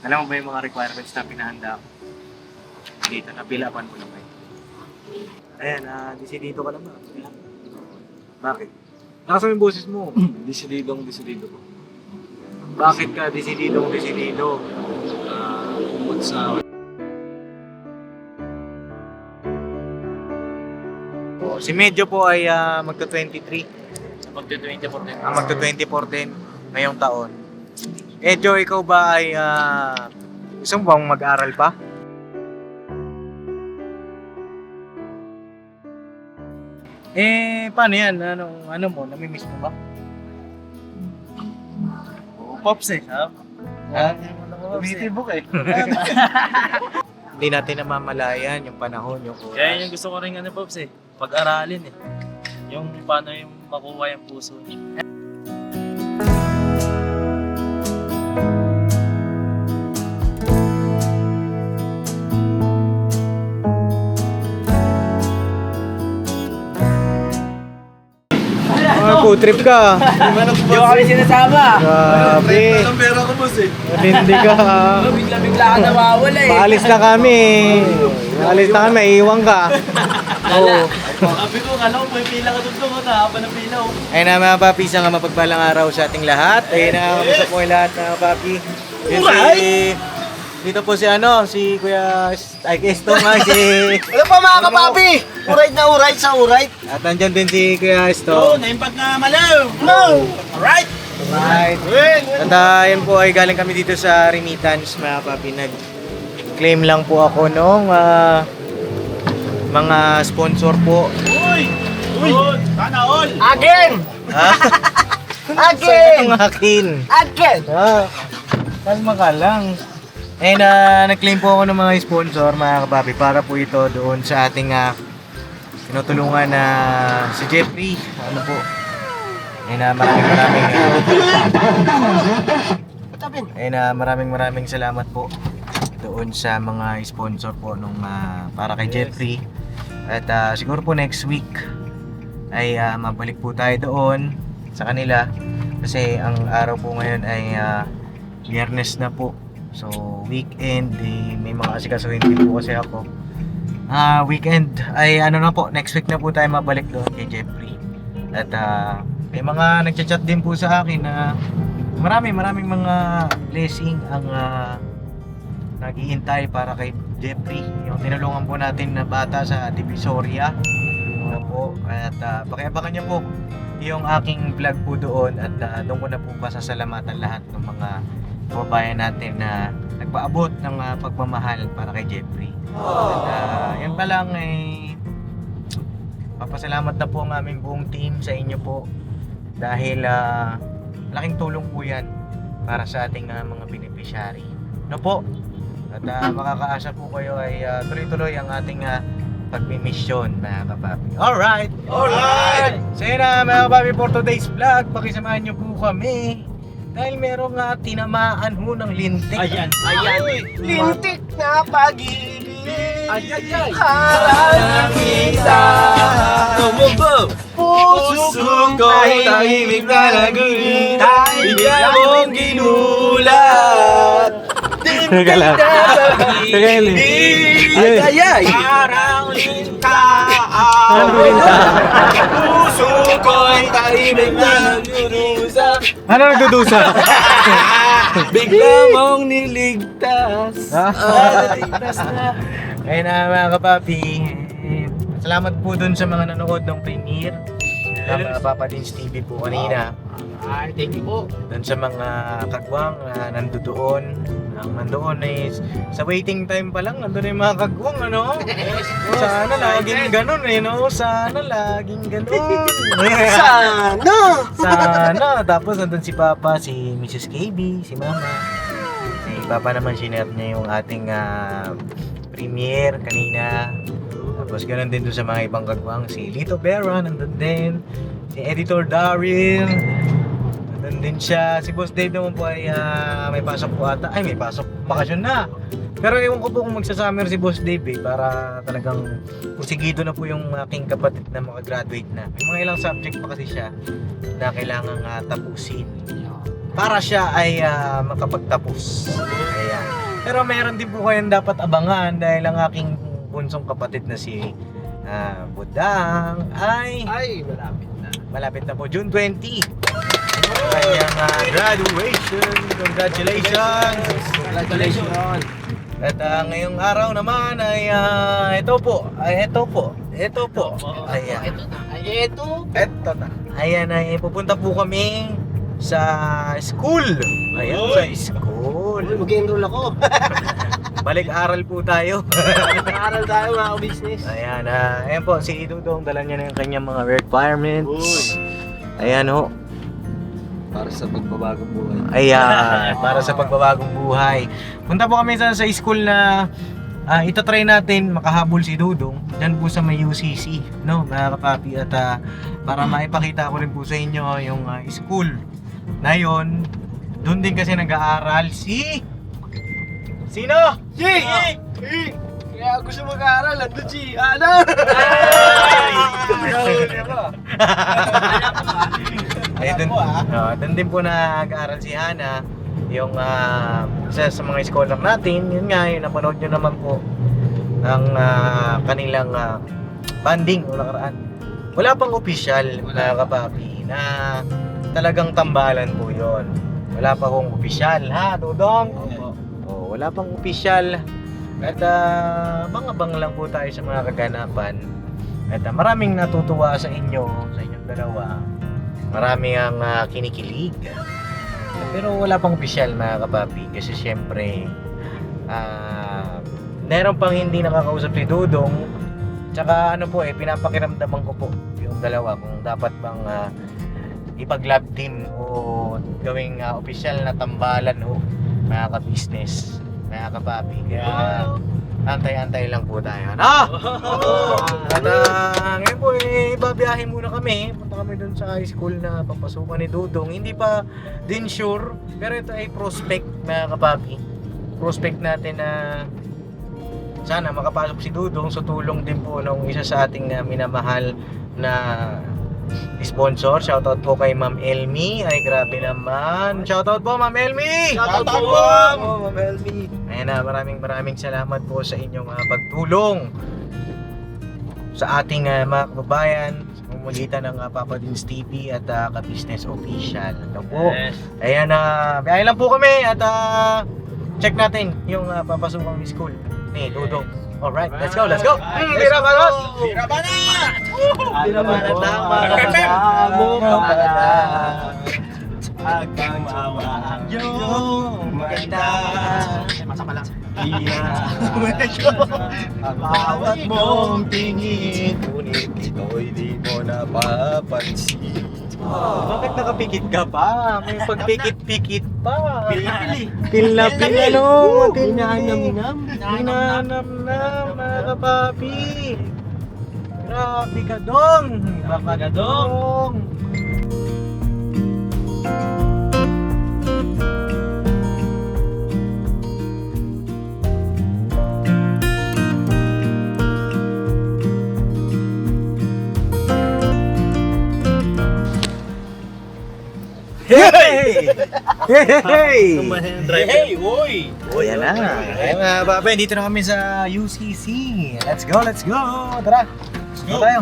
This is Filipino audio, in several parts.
Alam mo ba yung mga requirements na pinahanda ko? Dito, napilapan mo naman. Ayan, desidido ka naman. Bakit? Nakasama yung boses mo. Desididong ko. Bakit ka desididong? Bukod sa Si Medyo po ay magto-23. magte-24 din. Magto-24 din ngayong taon. Medyo, ikaw ba ay gusto mo bang mag-aral pa? Paano yan? Ano mo? Namimiss mo ba? Pops eh. Tumitibok eh. Hindi natin namamalayan yung panahon, yung oras. Kaya yung gusto ko rin Pops eh. Pag-aralin eh. Yung paano yung makuha yung puso niya. Food trip ka. Hindi ko kami sinasama. Grabe. Ang pera ko boss eh. Matindi ka. Bigla-bigla ka nawawala eh. Paalis na kami. Iiwan ka. Oo. Sabi ko, kala ko may pila ka doon doon. Haba ng pila oh. Ayun na mga papi, isang mapagpalang araw sa ating lahat. Ayun na, kamusta po yung lahat mga papi. Yun dito po si Kuya, ay Kesto nga si... Ano pa mga kapapi? Uray na uray sa uray. At nandyan din si Kuya Oo, Esto. naimpag nga malaw. No! Alright. Right. At yun po ay galing kami dito sa remittance mga papi. Nag-claim lang po ako nung mga sponsor po. Uy! Sana all! Again! Ha? Again! Ang akin. Again! Kalma ka lang. Nag-claim po ako ng mga sponsor, mga kapapi, para po ito doon sa ating tinutulungan na si Jeffrey. Ano po? Maraming salamat po doon sa mga sponsor po nung para kay Jeffrey. At siguro po next week ay mabalik po tayo doon sa kanila kasi ang araw po ngayon ay Biyernes na po. So weekend, may mga asikasuhin din po kasi ako. Weekend ay na po, next week na po tayo mabalik doon kay Jeffrey. At may mga nagchat-chat din po sa akin na maraming mga blessing ang naghihintay para kay Jeffrey. Yung tinulungan po natin na bata sa Divisoria. Po. At pakiabangan niyo po yung aking vlog po doon at doon ko na po pasasalamatan lahat ng mga kababayan natin na nagpaabot ng pagmamahal para kay Jeffrey. At yan pa lang papasalamat na po ang aming buong team sa inyo po dahil laking tulong po yan para sa ating mga beneficiary. No po? At makakaasa po kayo ay tuloy-tuloy ang ating pagmimisyon mga kapapi. Alright! So yun mga kapapi for today's vlog. Pakisamahan nyo po kami dahil merong tinamaan ho ng lintik. Ayan. Lintik na pag-ibig. Harang kita. Puso ko'y tahimik na nagunita. Bigla mong ginulat. Teka lang. Ay. Parang linta. Puso ko'y tahimik na nagdudusa. Ano nagdudusa? Bigla mong niligtas. Niligtas na. Ayun na mga kapapi. Salamat po dun sa mga nanood ng premiere ng Papa Dins TV po kanina. Ay, thank you po. Dun sa mga kagwang na nandoon. Ang nandoon is sa waiting time pa lang nandun yung mga kagwang ano. Sana laging ganun no. Sana laging ganun. Sana. Tapos nandun si Papa, si Mrs. KB, si Mama. Si Papa naman sinare niya yung ating premiere kanina. Tapos ganun din doon sa mga ibang kagwang. Si Lito Vera nandun din. Si Editor Daryl nandun din siya. Si Boss Dave naman po ay may pasok po ata. Ay may pasok, bakasyon na. Pero ewan ko po kung magsasummer si Boss Dave para talagang pusigido na po yung aking kapatid na makagraduate na. May mga ilang subject pa kasi siya na kailangang tapusin. para siya ay makapagtapos. Ayan. Pero meron din po kayong dapat abangan dahil ang aking bunsong kapatid na si Budang ay malapit na po June 20. Kanyang graduation. Congratulations! Congratulations! At ngayong araw naman ay ito po. Ayan. Ito na. Ayan ay pupunta po kami sa school. Ayan, sa school. Mag-enroll ako. Balik-aral po tayo. Mag-aaral tayo mga business. Ayan, ayan po, si Dudong, dala niya na yung kanyang mga requirements. Ayan ho. Para sa pagbabagong buhay. Ayan, para sa pagbabagong buhay. Punta po kami sa school na itatry natin makahabol si Dudong dyan po sa may UCC, no, mga kapapi. At para maipakita ko rin po sa inyo yung school na yun. Doon din kasi nag-aaral si... Sino? Kaya gusto mag-aaral, andun si Ana! Ay, doon din po nag-aaral si Hana. Yung isa sa mga scholar natin, yun nga, yung napanood nyo naman po ang kanilang banding o nakaraan. Wala pang opisyal na kapapi na talagang tambalan po yon. Wala pa kong opisyal, ha, Dudong? Oh, wala pang opisyal. At abang-abang lang po tayo sa mga kaganapan. At maraming natutuwa sa inyong dalawa. Marami ang kinikilig. Pero wala pang opisyal mga kapapi. Kasi syempre, meron pang hindi nakakausap si Dudong. Tsaka pinapakiramdaman ko po yung dalawa kung dapat bang ipag-lab team o gawing opisyal na tambalan ho mga ka-business, mga kapapi. Kaya antay-antay lang po tayo. At ngayon po babiyahin muna kami. Punta kami dun sa high school na papasukan ni Dudong. Hindi pa din sure, pero ito ay prospect mga kapapi. Prospect natin na sana makapasok si Dudong sa tulong din po ng isa sa ating minamahal na sponsor. Shoutout po kay Ma'am Elmi. Ay grabe naman. Shoutout po Ma'am Elmi. Shoutout po, Ma'am Elmi. Ayan na, maraming salamat po sa inyong pagtulong sa ating mga kababayan sa pamamagitan ng Papa Dins TV at ka-business official. Ito po. Yes. Ayan na, biyahe lang po kami at check natin yung papasukang school ni Dudong. Alright, let's go. Bira Banat! Bira Banat tama. Agang mawa ang iyong maganda. Masama lang. Ang bawat mong tingin, ngunit ito'y di mo napapansin. Bakit nakapikit ka pa? May pagpikit-pikit pa. Pil na Pil Hinanam-nam. Hinanam-nam, mga kapapi. Grabe ka dong. Baka ka dong. Hey! Hey, boy! Oh, yan na. Ayan mga babay, dito na kami sa UCC. Let's go. Tara. Let's tayo.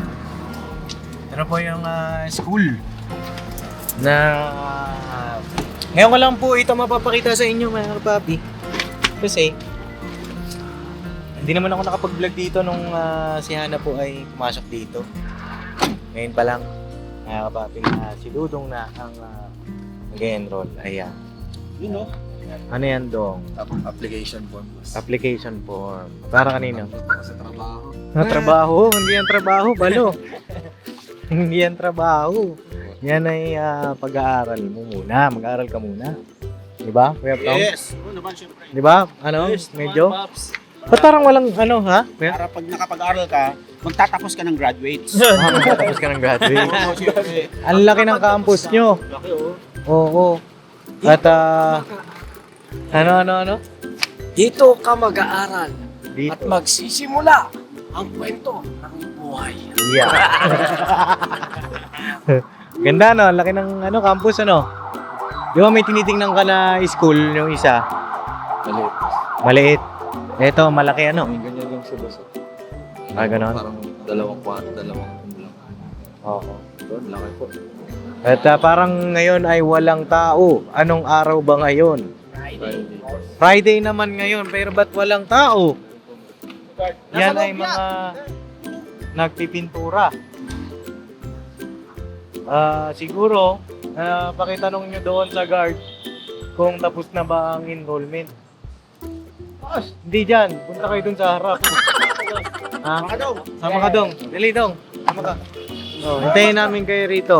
Ito po yung school na ngayon ko lang po ito mapapakita sa inyo mga papi. Kasi hindi naman ako nakapag-vlog dito nung si Hana po ay pumasok dito. Ngayon pa lang mga kapapi si Dudong na ang mag-enroll. Ayan. Yun no? Ano yan dong? Application form. Application form. Para kanino? Sa trabaho. Trabaho? Hindi yan trabaho, balo. Hindi yan trabaho. Yan ay pag-aaral mo muna. Mag-aaral ka muna. Di ba? Kuya Tom? Yes! Oo naman, syempre. Di ba? Ano? Yes, Medyo? Pops. Ba't parang walang ano ha? Kuya? Para pag nakapag-aral ka, magtatapos ka ng graduates. Tapos ka ng graduate. Oo, syempre. Ang laki ng campus nyo. Laki oh. Oo. At ano? Dito ka mag-aaral Dito. at magsisimula ang kwento ng buhay. Yeah. Ganda no, laki ng campus ano. Di ba may tinitingnan ka na school yung isa? Maliit. Maliit. Ito, malaki ano? May ganyan lang sila sa... Ganon? Parang dalawang kwarto, dalawang lang. Oo. Doon, laki po. At parang ngayon ay walang tao. Anong araw ba ngayon? Friday. Friday naman ngayon, pero ba't walang tao? Yan ay mga nagpipintura. Siguro, pakitanong nyo doon sa guard kung tapos na ba ang enrollment. Hindi dyan, punta kayo dun sa harap. Ha? Sama ka dong. Dali dong. Sama ka. Oh, hintayin namin kayo rito.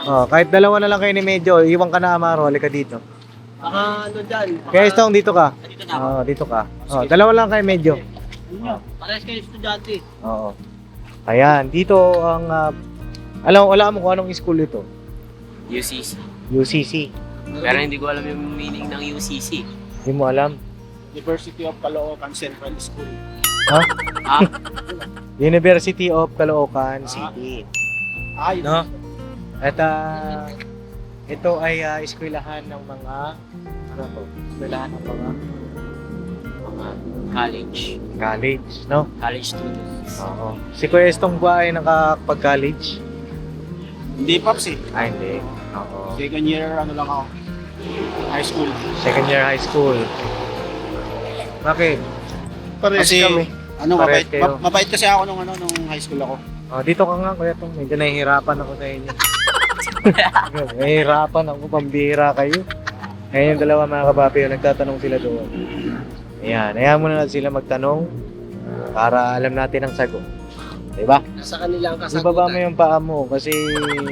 Oh, kahit dalawa na lang kayo ni Medyo, iwan ka na Amaro, halika dito. Ano dyan? Kaya Stong, dito ka. Dito na. Oo, dito ka. Oh, dalawa lang kayo Medyo. Parehas kayo estudyante. Oo. Ayan, dito ang wala mo kung anong school ito. UCC. UCC. Pero hindi ko alam yung meaning ng UCC. Hindi mo alam. University of Caloocan Central School. Ha? Ah, University of Caloocan City. Ayun. No? At ito ay eskwelahan ng mga eskwelahan ng mga college. college, no? College students. Oo. Si Kuya Estong ba ay nakapag-college? Hindi, Pops eh. Ay, hindi. Oo. Second year, ano lang ako. High school. Second year high school. Bakit? Kasi, ano, Parehas mabait, kayo. mabait kasi ako nung high school ako. Oh, dito ka nga, Kuya Tong. Medyo nahihirapan ako sa inyo. Nahihirapan ako, pambihira kayo. Ngayon yung dalawa mga kapapi, nagtatanong sila doon. Ayan, hayaan mo na lang sila magtanong para alam natin ang sagot. Diba? Nasa kanila ang kasagutan. Ibaba mo yung paa mo kasi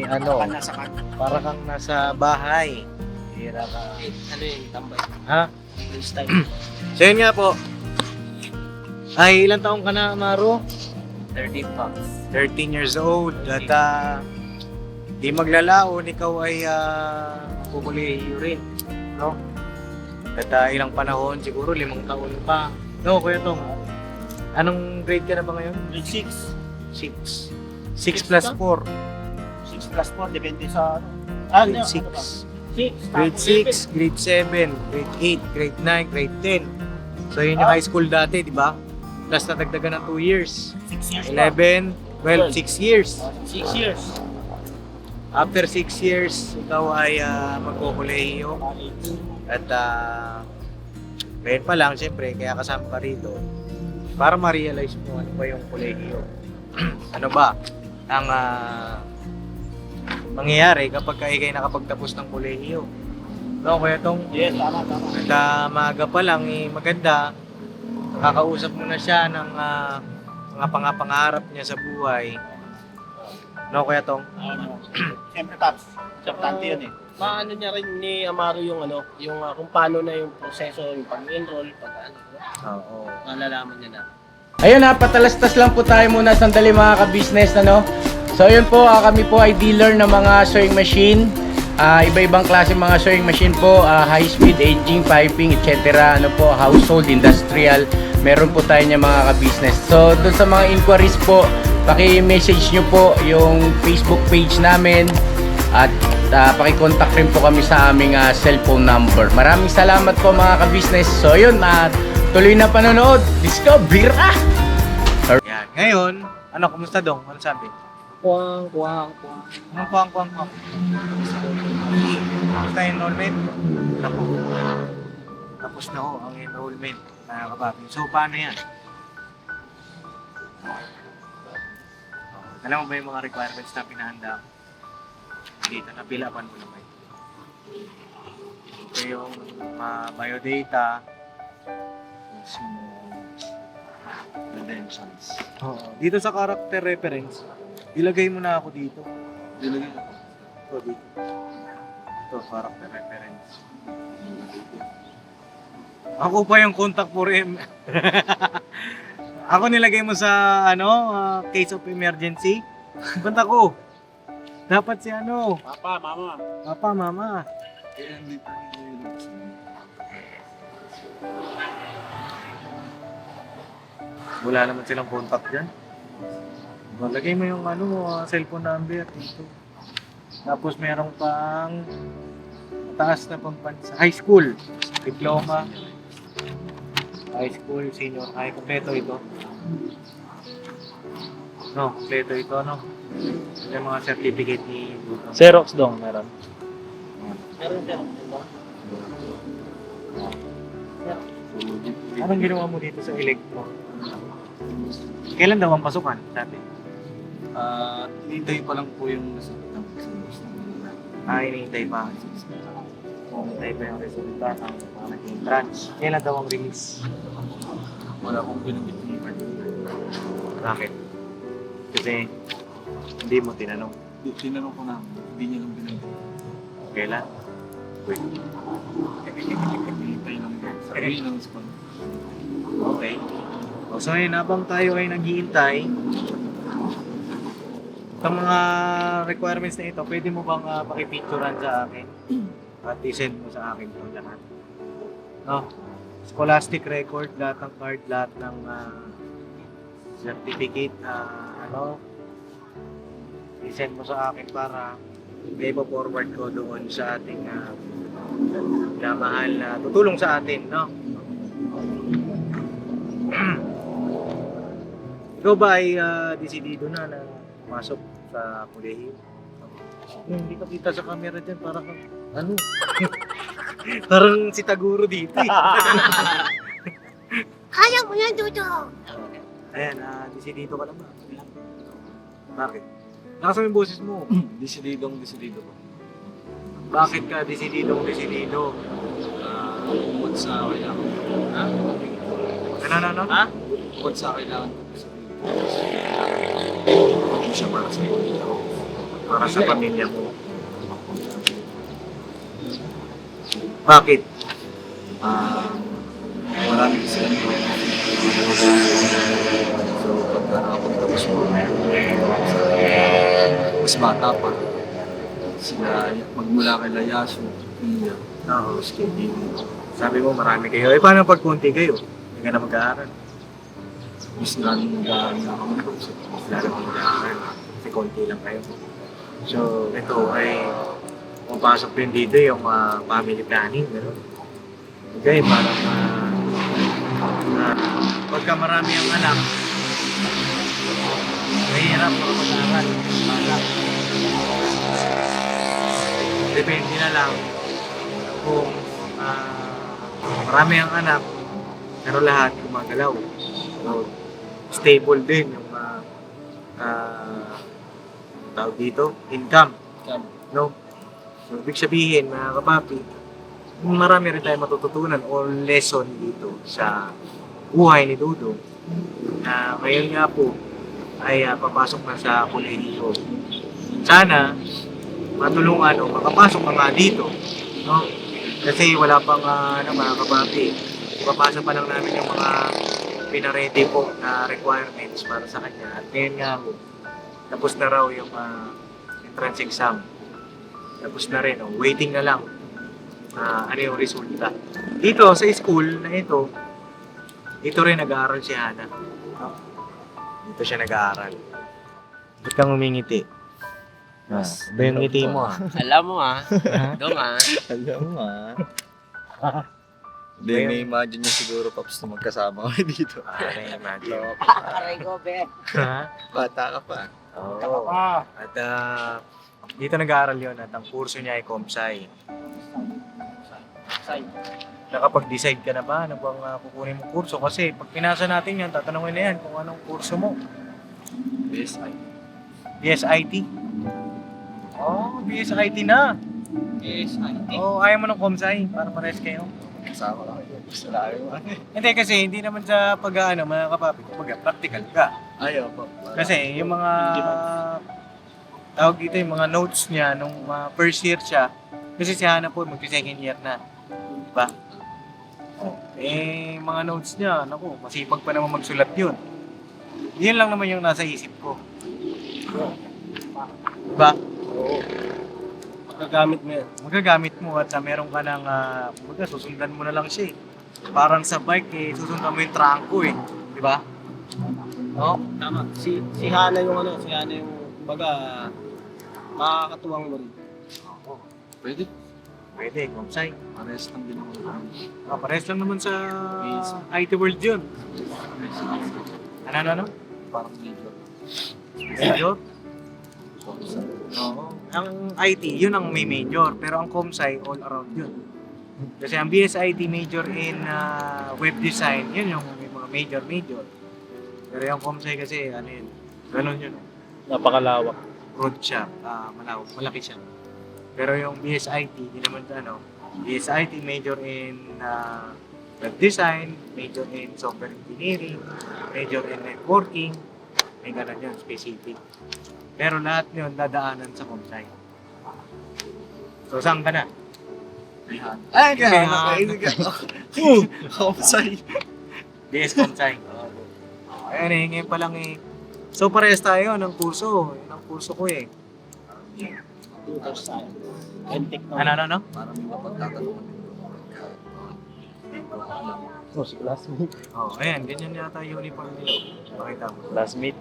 Nasa kan. para kang nasa bahay. Hira ka. Ano yung tambay? Ha? This time. So yun nga po. Ay, ilang taong ka na, Amaro? 13 bucks. 13 years old. At di maglalaon, ikaw ay kukulihi rin. No? At ilang panahon, siguro 5 taon pa. No, Kuya Tong. Anong grade ka na ba ngayon? Grade 6. 6. 6 plus 4. 6 plus 4, depende sa ano. Grade 6. Grade 6, grade 7, grade 8, grade 9, grade 10. So yun yung high school dati, di ba? Plus nadagdagan ng 2 years. 6 years. 11, 12, 6 years. 6 years. After 6 years, ikaw ay magkukulehiyo. At ngayon pa lang, siyempre, kaya kasama ka rito para ma-realize mo ano ba yung kolehiyo. Ano ba ang mangyayari kapag ikay nakapagtapos ng kolehiyo. No, Kuya Tong? Yes, tama. At maaga pa lang, maganda, nakakausap mo na siya ng mga pangarap niya sa buhay. No, Kuya Tong? Siyempre, Pops. Importante yun eh. Maano niya rin ni Amaro yung yung kung paano na yung proseso, yung pag-enroll, Oo. malalaman niya na. Ayun ha, patalastas lang po tayo muna sandali mga ka-business So ayun po, kami po ay dealer ng mga sewing machine. Iba-ibang klase mga sewing machine po, high speed, aging, piping, etc. Household, industrial. Meron po tayo niya mga ka-business. So doon sa mga inquiries po, paki-message nyo po yung Facebook page namin at paki-contact rin po kami sa aming cellphone number. Maraming salamat po mga ka-business. So yun, tuloy na panonood. Discover! Yan. Ngayon, kumusta Dong? Ano sabi? Kuwang. Anong kuwang? Kumusta yung enrollment? Naku. Tapos na ho ang enrollment, mga kapapi. So, paano yan? Alam mo ba yung mga requirements na pinahanda ko? Dito, napilapan mo naman. Ito yung biodata, yung credentials. Dito sa character reference, ilagay mo na ako dito. Ilagay mo. Ito, dito. Ito, character reference. Ako pa yung contact for him. Ako nilagay mo sa case of emergency. Banta ko. Dapat si Papa, Mama. Papa, Mama. Wala naman silang contact dyan. Lagay mo yung cellphone number dito. Tapos meron pang taas na pambansa. High school, diploma, high school, senior high, kompleto ito. No, kompleto ito, no? Yung mga certificate ni Buto. Xerox dong, meron. Meron sir. Anong ginawa mo dito sa Electro? Kailan daw ang pasukan dati? Hinihintay pa lang po yung resulta. Hinihintay pa. Hinihintay pa yung resulta ng mga entrance. Kailan daw ang release? Wala akong binanggit ni Bakit? Kasi hindi mo tinanong. Tinanong ko na, hindi niya lang binanggit. Kailan? Wait. Hinihintay lang po. Sabihin ng response. Okay. So yun, habang tayo ay naghihintay, ang mga requirements na ito, pwede mo bang pakipicturean sa akin? At i-send mo sa akin ito lahat. No? Scholastic record, lahat ng card, lahat ng certificate, i-send mo sa akin para may forward ko doon sa ating na mahal na tutulong sa atin, no? Ikaw ba ay desidido na pumasok sa kolehiyo? Hindi ka kita sa camera dyan, parang ano? Parang si Taguro dito eh. Kaya mo yan, Dudong! Ayan, desidido ka lang ba? Bakit? Lakas mo yung boses mo. Desididong ko. Bakit ka desididong? Bukod sa kailangan ko. Ano? Ha? Bukod sa kailangan ko. Hindi siya para sa iyo. Para sa pamilya mo. Bakit? Marami silang gawin. So, pagka nakapagtapos mo, mas bata pa. Sila, magmula kay Layaso, Iya, tapos kay Dino. Sabi mo marami kayo. Eh paano pag konti kayo? Hindi ka na mag-aaral. Mas maraming mag-aaral na kami. Lalo kang mag-aaral. Kasi konti lang kayo. So, ito ay pumapasok din dito yung family planning. Gano'n. Okay, parang pagka marami ang anak, mahirap mga mag-aaral. Depende na lang kung marami ang anak, pero lahat gumagalaw. So, stable din yung tawag dito, income. No? So, ibig sabihin, mga kapapi, marami rin tayo matututunan o lesson dito sa buhay ni Dudong na ngayon nga po ay papasok na sa kolehiyo. Sana matulungan o makapasok ka nga dito, no? Kasi wala pang mga kapapi. Papasok pa lang namin yung mga pinaredy po na requirements para sa kanya. At ngayon nga po, tapos na raw yung entrance exam. Tapos na rin, waiting na lang ano yung resulta. Dito sa school na ito, dito rin nag-aaral si Hana. Dito siya nag-aaral. Ba't kang umingiti? Ito yung ngiti mo Alam mo Dong Alam mo Hindi, may imagine niya siguro, Paps, na magkasama kami dito. Imagine. Aray ko, be. Bata ka pa. Oo. At dito nag-aaral yun at ang kurso niya ay Comsci. Nakapag-decide ka na ba ano bang kukunin mong kurso? Kasi pag pinasa natin yan, tatanungin na yan kung anong kurso mo. BSI. BSIT? Oh, BSIT na. BSI. Oh, ayaw mo ng Comsci para pares kayo. Kasama ka kayo. Gusto na kayo. Hindi kasi hindi naman sa pag-aano mga kapapi, kumbaga practical ka. Ayaw po. Kasi yung mga tawag dito yung mga notes niya nung first year siya, kasi si Hana po mag-second year na. Diba? Eh, mga notes niya, naku, masipag pa naman magsulat yun. Yun lang naman yung nasa isip ko. Diba? Oo. Magagamit mo yan. Magagamit mo at meron ka ng, kumbaga, susundan mo na lang siya eh. Parang sa bike eh, susundan mo yung trangko eh. Diba? No? Tama. Si Hana yung baga, makakatuwang mo rin. Pwede. Pwede, Comsci. Pares lang din ako. Pares lang naman sa IT world yun. Ano? Parang major. Major? Oo. Ang IT, yun ang may major. Pero ang Comsci, all around yun. Kasi ang BSIT major in web design, yun yung may mga major. Pero yung Comsci kasi, ano yun, ganun yun. Napakalawak. Broad siya, malaki siya. Pero yung BSIT, hindi naman BSIT major in web design, major in software engineering, major in networking, may ganun yun, specific. Pero lahat yun dadaanan sa Comsci. So, saan ka na? Ayan. Ay, Kaya nakainig ako. Comsci. BS Comsci. Ayun eh, ngayon pa lang eh. So, parehas tayo ng kurso. Yun ang kurso ko eh. Computer science. And technology. Ano? Parang may mapagtatanungan din. Oh, si classmate. Oh, ayan, ganyan yata yung uniform nila. Pakita mo. Classmate.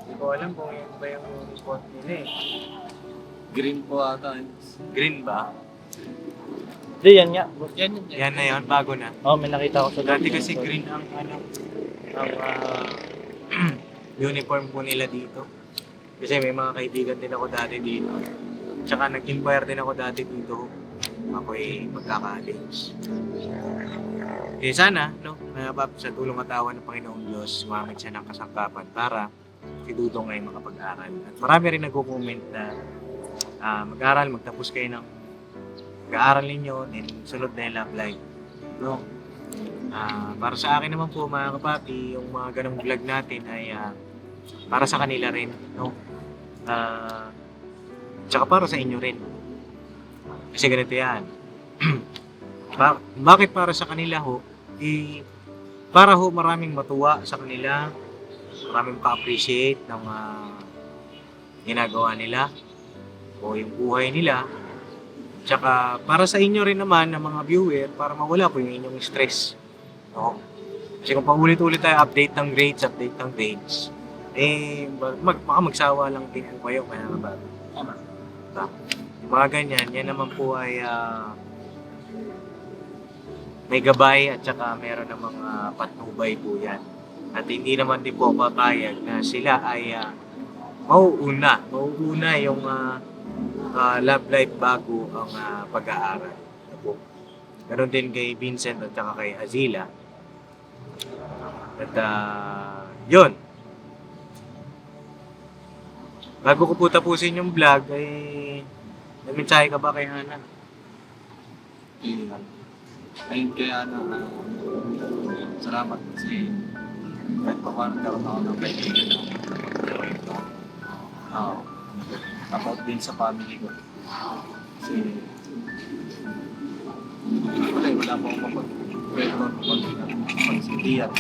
Hindi ko alam kung yun ba yung uniform nila eh. Green po ata. Green ba? Hindi, yan nga. Yan na yun, bago na. Oh, may nakita ko sa Dati kasi green ang uniform po nila dito. Kasi may mga kaibigan din ako dati dito. Tsaka nag-inquire din ako dati dito. Ako ay magkaka-college. Eh sana, no, sa tulong at awa ng Panginoong Diyos, sumamit siya ng kasangkapan para si Dudong ay makapag-aral. At marami rin nagko-comment na mag-aral, magtapos kayo ng pag-aaral ninyo, then sunod na yung love life. No? Para sa akin naman po mga kapapi, yung mga ganong vlog natin ay para sa kanila rin. No? Tsaka para sa inyo rin. Kasi ganito yan. Bakit para sa kanila ho? Para ho maraming matuwa sa kanila, maraming ka-appreciate ng ginagawa nila o yung buhay nila. Tsaka para sa inyo rin naman ng mga viewer, para mawala po yung inyong stress. No? Kasi kung paulit-ulit tayo update ng grades, baka magsawa lang din po kayo. Kaya ba? Mga ganyan, yan naman po ay may gabay at saka meron ng mga patnubay po yan. At hindi naman din po papayag na sila ay mauuna yung love life bago ang pag-aaral. Meron din kay Vincent at saka kay Azila. At yun. Bago ko po tapusin yung vlog ay naminsahe ka ba kay Hana? Ayun kaya salamat kasi kahit pa paano nagkaroon ako ng kaibigan about din sa family ko. Kasi wala po akong mapag-record pag-sindihan.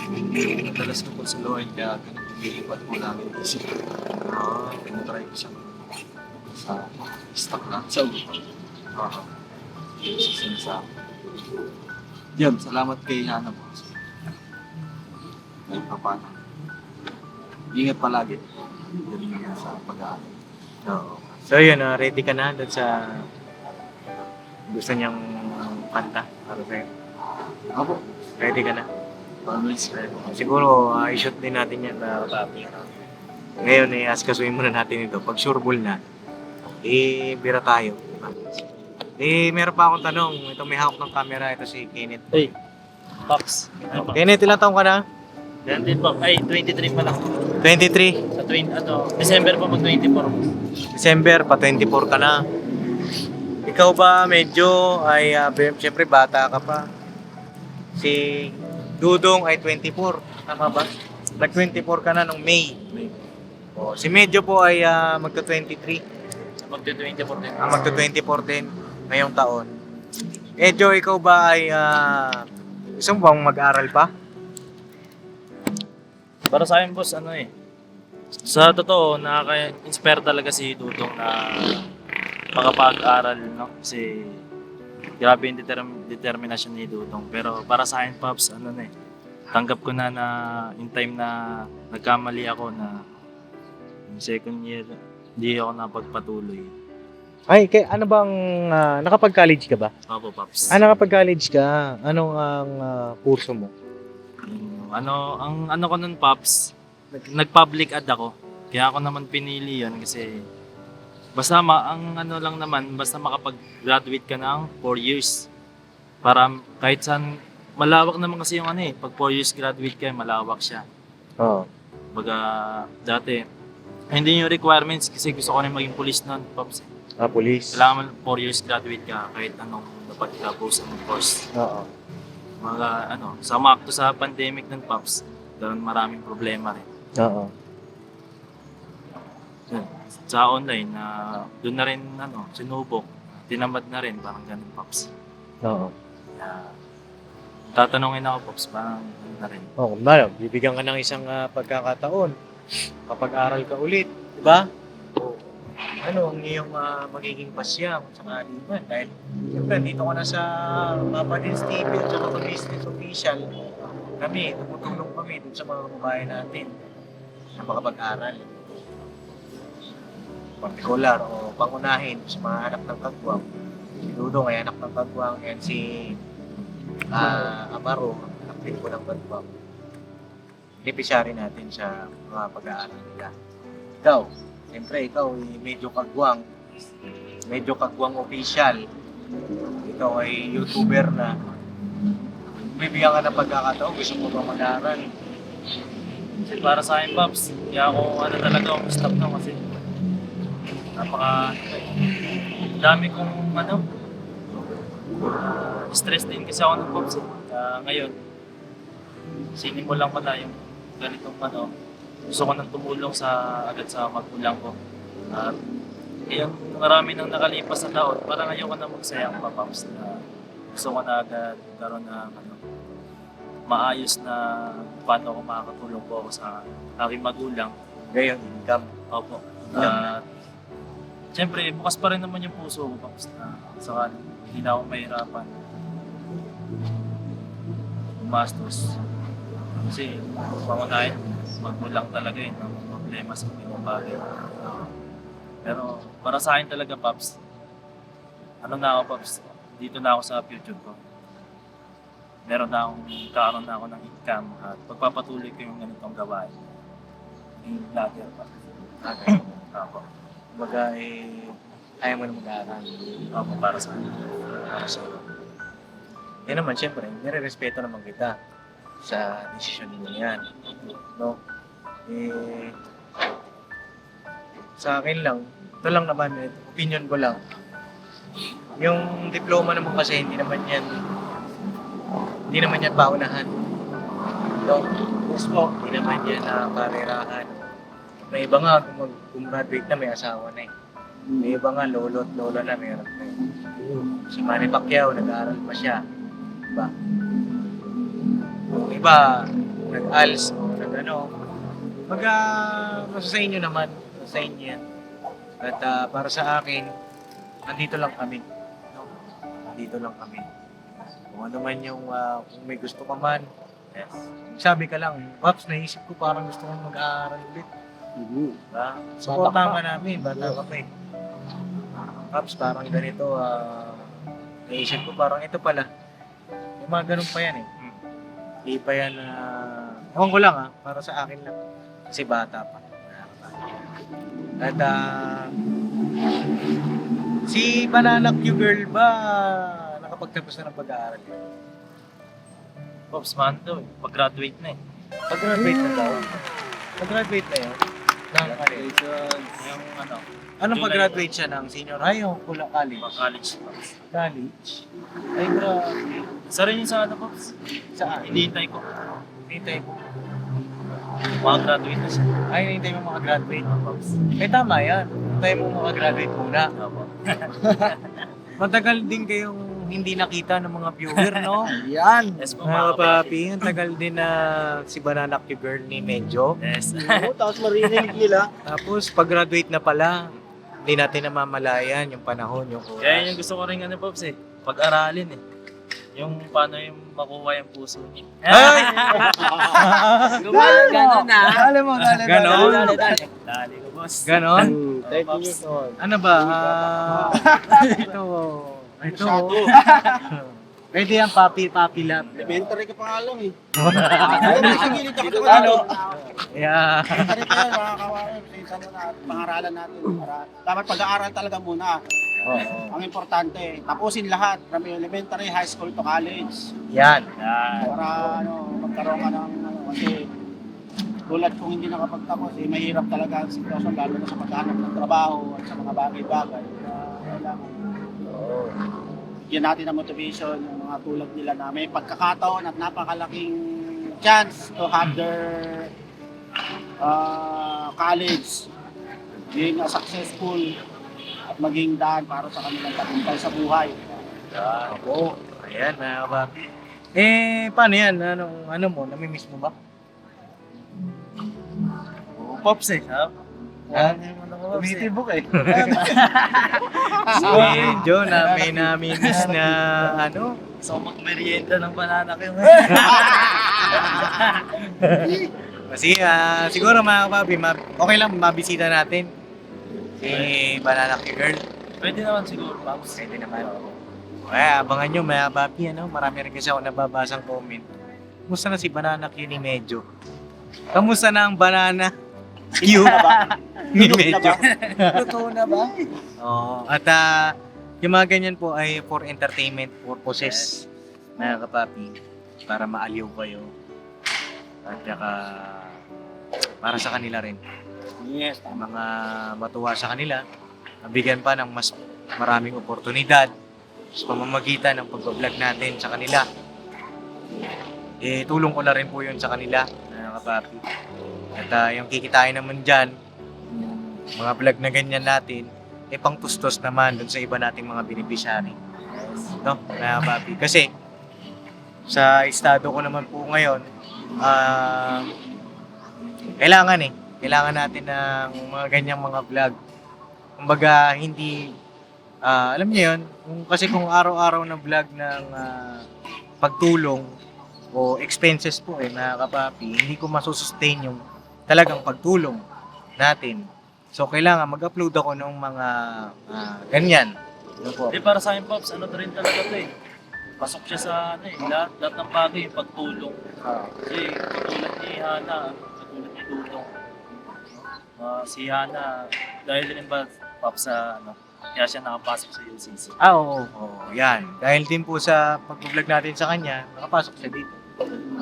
Madalas ko po suluhin kaya nililipat ko lang yung isip. Pinatry ko siya sa stock lang sa sa yun, salamat kay Hana po. Ngayon pa paano. Ingat palagi. Yun sa pag-aaral. Oo. So yun, ready ka na doon sa gusto niyang kanta para sa'yo? Ako, Ready ka na? always. Siguro, i-shoot din natin yan na papi. Ngayon, askasuin muna natin ito. Pag sureball na, bira tayo. Meron pa akong tanong. Ito may hawak ng camera. Ito si Kenneth. Hey, Pops. Kenneth, ilang taong ka na? Yan din po. Ay, 23 pa lang. 23. Sa December pa mag-24. December, pa 24 ka na. Ikaw ba medyo ay, siyempre bata ka pa. Si Dudong ay 24. Tama ba? Nag-24 ka na nung May. O, si Medyo po ay magto-23. Magto-24 din. Magto-24 din ngayong taon. Medyo ikaw ba ay gusto mo bang mag-aral pa? Para sa akin, boss, sa totoo, nakaka-inspire talaga si Dudong na makapag-aral, no? Kasi grabe yung determinasyon ni Dudong. Pero para sa akin, Pops, tanggap ko na in time na nagkamali ako na yung second year, hindi ako napagpatuloy. Ay, ano bang, nakapag-college ka ba? Opo, Pops. Nakapag-college ka. Anong ang kurso mo? Ang ano ko nun, Pops, nag-public ad ako. Kaya ako naman pinili yun kasi basta ang ano lang naman, basta makapag-graduate ka ng 4 years. Para kahit saan, malawak naman kasi yung ano eh. Pag 4 years graduate ka, malawak siya. Oo. Baga, dati, hindi yung requirements kasi gusto ko rin maging police nun, Pops. Police. Kailangan 4 years graduate ka kahit anong dapat ka-post ng course. Oo. Mga samakto sa pandemic ng Pops, maraming problema rin. Oo. Yun. Sa online na doon na rin sinubok, tinamad na rin, parang ganun Pops. Oo. Kaya, tatanungin ako Pops, parang ano na rin. Oh, bibigyan ka ng isang pagkakataon. Kapag-aral ka ulit, di ba? Ano ang iyong magiging pasya kung sakali man? Dahil, siyempre, dito ka na sa Papadins TV at saka sa Business Official. Kami, tumutulong kami dun sa mga kababayan natin na makapag-aral. Particular o pangunahin sa mga anak ng kagwang. Si Dudong ay anak ng kagwang. Yan si Amaro, anak din po ng kagwang. Beneficiary natin sa mga pag-aaral nila. Ikaw, siyempre ikaw ay medyo kagwang official. Ikaw ay YouTuber na. Bibigyan ka ng pagkakataon, gusto mo ba mag-aaral? Kasi para sa akin Pops, kaya ako talaga stop na kasi dami kong stress din kasi ako ng Pops eh. Ngayon, sinimulan ko na yung ganitong gusto ko nang tumulong agad sa magulang ko. At yung marami nang nakalipas na taon, parang ayoko na magsayang pa Pops na gusto ko na agad karoon ng maayos na paano ako makakatulong po ako sa aking magulang. Ngayon, income. Opo. At siyempre, bukas pa rin naman yung puso ko Pops na saka hindi na ako mahirapan gumastos. Kasi pangunahin, magulang talaga ng problema sa mga bagay. Pero para sa akin talaga Pops, Pops, dito na ako sa future ko. Karoon na ako ng income at pagpapatuloy ko yung ganitong gawain. Yung vlogger pa. Opo. Kumbaga, ayaw mo na mag-aaral. Opo, para sa akin. Yan naman, siyempre, nire-respeto naman kita sa desisyon ninyo yan. No? Sa akin lang, ito lang naman, opinion ko lang. Yung diploma naman kasi hindi naman yan paunahan. No? Yes po, hindi naman yan karerahan. May iba nga, kung graduate na, may asawa na eh. May iba nga, lolo at lola na, meron na eh. Si Manny Pacquiao, nag-aaral pa siya. Diba? Yung iba, nag-ALS, nasa sa inyo naman, sa inyo yan. At para sa akin, andito lang kami. No? Andito lang kami. Kung ano man yung, kung may gusto ka man, yes. Sabi ka lang, Pops, naisip ko parang gusto kong mag-aaral ulit. Diba? Supportahan ka namin, bata ka pa eh. Pops, parang ganito, naisip ko parang ito pala. Yung mga ganun pa yan eh. Hindi pa yan, ewan ko lang para sa akin lang. Kasi bata pa. At si Banana Q Girl ba nakapagtapos na ng pag-aaral yun? Pops, man daw eh. Pag-graduate na eh. Pag-graduate na daw. Pag-graduate na yun? Yung Anong July. pag-graduate siya ng senior high o college? college Pops. College? Ay, grabe. Isa rin yung sa Pops. Saan? Hinihintay ko. Hintay mo. Makagraduate na siya. Ay, hintay mo makagraduate. Pops. Eh, tama yan. Hintay mo makagraduate muna. Opo. Matagal din kayong hindi nakita ng mga viewer, no? Yan. Yes po, Mga mga papi, ang tagal din na si Banana Q Girl ni Medyo. Yes. Oo, tapos marinig nila. Tapos, pag-graduate na pala, hindi natin namamalayan yung panahon, yung oras. Kaya yung gusto ko rin Pops eh. Pag-aralin eh. Yung paano yung makuha yung puso niya. Ay! Ganon na. Dali mo, dali. Ganon? Dali ko, boss. Ganon? 30 years old. Ano ba? Ito. Ito. Pwede yan, papi love. Elementary ka pa nga lang eh. Ano? Yeah. Elementary ka yan, mga kawain. Pinsan mo na at pangaralan natin. Dapat pag-aaral talaga muna. Ang importante, tapusin lahat from elementary, high school to college. Yan. Para magkaroon ka ng kasi tulad kung hindi nakapagtapos, mahirap talaga ang sitwasyon lalo na sa paghahanap ng trabaho at sa mga bagay-bagay. Kailangan bigyan natin ng motivation yung mga tulad nila na may pagkakataon at napakalaking chance to have their college being a successful at maging daan para sa kanilang tagumpay sa buhay. Opo. Ayan, mga kapapi. Paano yan? Ano mo? Namimiss mo ba? Pops eh. Ha? Tumitibok eh. Si Joe na may namimiss na So, magmerienda ng banana kayo. Kasi siguro mga kapapi, okay lang mabisita natin si Banana Q Girl. Pwede naman siguro, Pops. Pwede naman. Kaya abangan nyo mga kapapi, marami rin kasi ako nababasang comment. Kumusta na si Banana Q ni Medyo? Kamusta na ang Banana Q ni Medyo? Totoo na ba? Oo. At yung mga ganyan po ay for entertainment purposes, mga kapapi, para maaliw kayo. At saka para sa kanila rin. Yes. Yung mga matuwa sa kanila, mabigyan pa ng mas maraming oportunidad sa pamamagitan ng pag-vlog natin sa kanila. Tulong ko na rin po yun sa kanila, mga kapapi. At yung kikitain naman dyan, mga vlog na ganyan natin, pang-tustos naman dun sa iba nating mga beneficiary. No, mga kapapi. Kasi, sa estado ko naman po ngayon, kailangan natin ng mga ganyang mga vlog. Kumbaga, hindi, alam niyo yun, kasi kung araw-araw na vlog ng pagtulong o expenses po mga kapapi, hindi ko masusustain yung talagang pagtulong natin. So, kailangan mag-upload ako ng mga ganyan. Ano po? Para sa akin, Pops, rin talaga to eh. Pasok siya sa lahat ng bagay, yung pagtulong. Kasi katulad ni Hana, katulad ni Dudong. Si Hana, dahil din ba, Pops, kaya siya nakapasok sa UCC. Oo. Yan. Dahil din po sa pag-vlog natin sa kanya, nakapasok siya dito.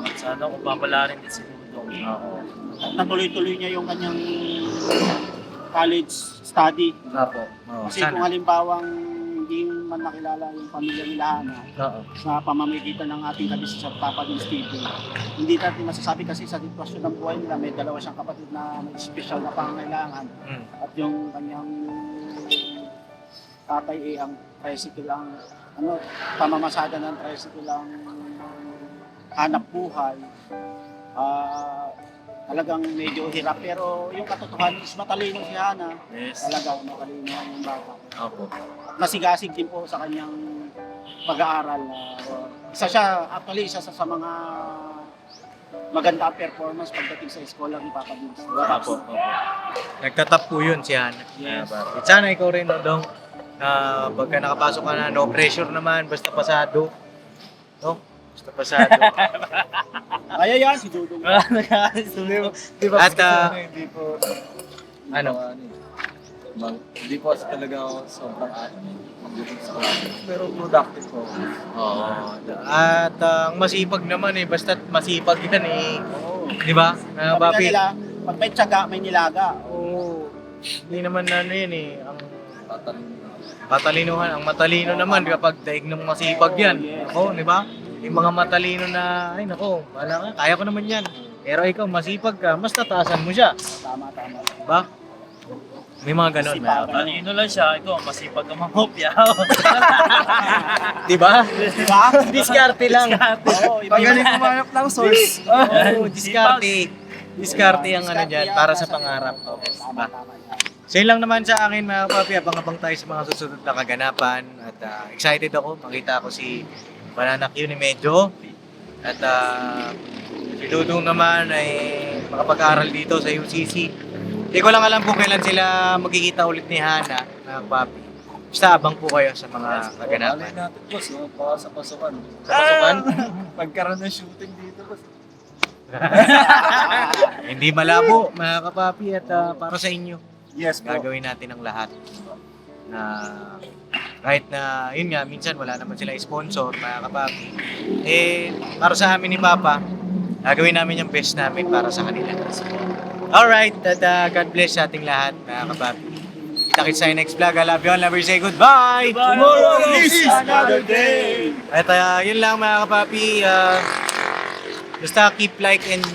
At sana kung papalarin din si Dudong. At natuloy-tuloy niya yung kanyang college study. Opo. Kasi kung halimbawang hindi man nakilala yung pamilya nila sa pamamagitan ng ating kabisnes sa Papa Din Steven, hindi natin masasabi kasi sa sitwasyon ng buhay nila, may dalawa siyang kapatid na may special na pangangailangan. At yung kanyang tatay ang tricycle ang pamamasada ng tricycle ang hanap buhay. Talagang medyo hirap, pero yung katotohanan is matalino si Hana. Yes. Talagang matalino yung bata. Opo. At masigasig din po sa kanyang pag-aaral. Isa sa mga maganda ang performance pagdating sa eskwela ni Papa Vince. Opo. Nagtatap po yun si Hana. Yes. Sana ikaw rin, Dong. Pagka nakapasok ka na, no pressure naman, basta pasado. No? Basta pasado. Kaya yan, si Dudong. At, Hindi po, ano? Hindi po talaga ako sobrang pagdating sa college. Pero productive po. Oo. At ang masipag naman basta masipag yan Di ba? Sabi nga Papi? nila, pag may tiyaga, may nilaga. Oo. Hindi naman yan ang Tatalino. ang matalino naman kapag daig ng masipag yan. Yes. Ako, di ba? Yung mga matalino na, ay nako, wala ka, kaya ko naman yan. Pero ikaw, masipag ka, mas tataasan mo siya. Tama. Diba? May mga ganon. Masipag. Malino lang siya, ikaw, masipag ka mangopya. Diba? Diba? Diskarte lang. Oo, iba Magaling kumanap ng source. Oo, diskarte. Diskarte ang ano dyan, para sa pangarap. Tama. So yun lang naman sa akin mga papi, abang-abang tayo sa mga susunod na kaganapan. At excited ako, makita ko si Banana Q ni Medyo. At si Dudong naman ay makapag-aral dito sa UCC. Hindi ko lang alam kung kailan sila magkikita ulit ni Hana, mga papi. Basta abang po kayo sa mga Alay kaganapan. natin, boss. Baka sa pasukan. Pasukan? Pagkaroon ng shooting dito, boss. Hindi malabo, mga kapapi, at para sa inyo. Yes, po. Gagawin natin ang lahat na kahit na, yun nga, minsan wala naman sila sponsor, mga kapapi. Eh, para sa amin ni Papa, gagawin namin yung best namin para sa kanila. Alright, at God bless sa ating lahat, mga kapapi. Kita-kits sa next vlog. I love you all. Never say goodbye. Tomorrow is another day. At yun lang, mga kapapi. Basta keep like and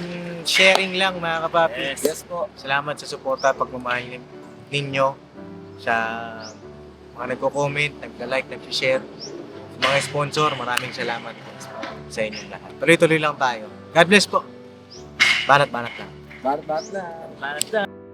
sharing lang, mga kapapi. Yes po. Salamat sa suporta at pagmamahal ninyo sa mga nagko-comment, nagka-like, nag-share. Sa mga sponsor, maraming salamat sa inyong lahat. Tuloy-tuloy lang tayo. God bless po. Banat-banat lang. Barat na. Banat na.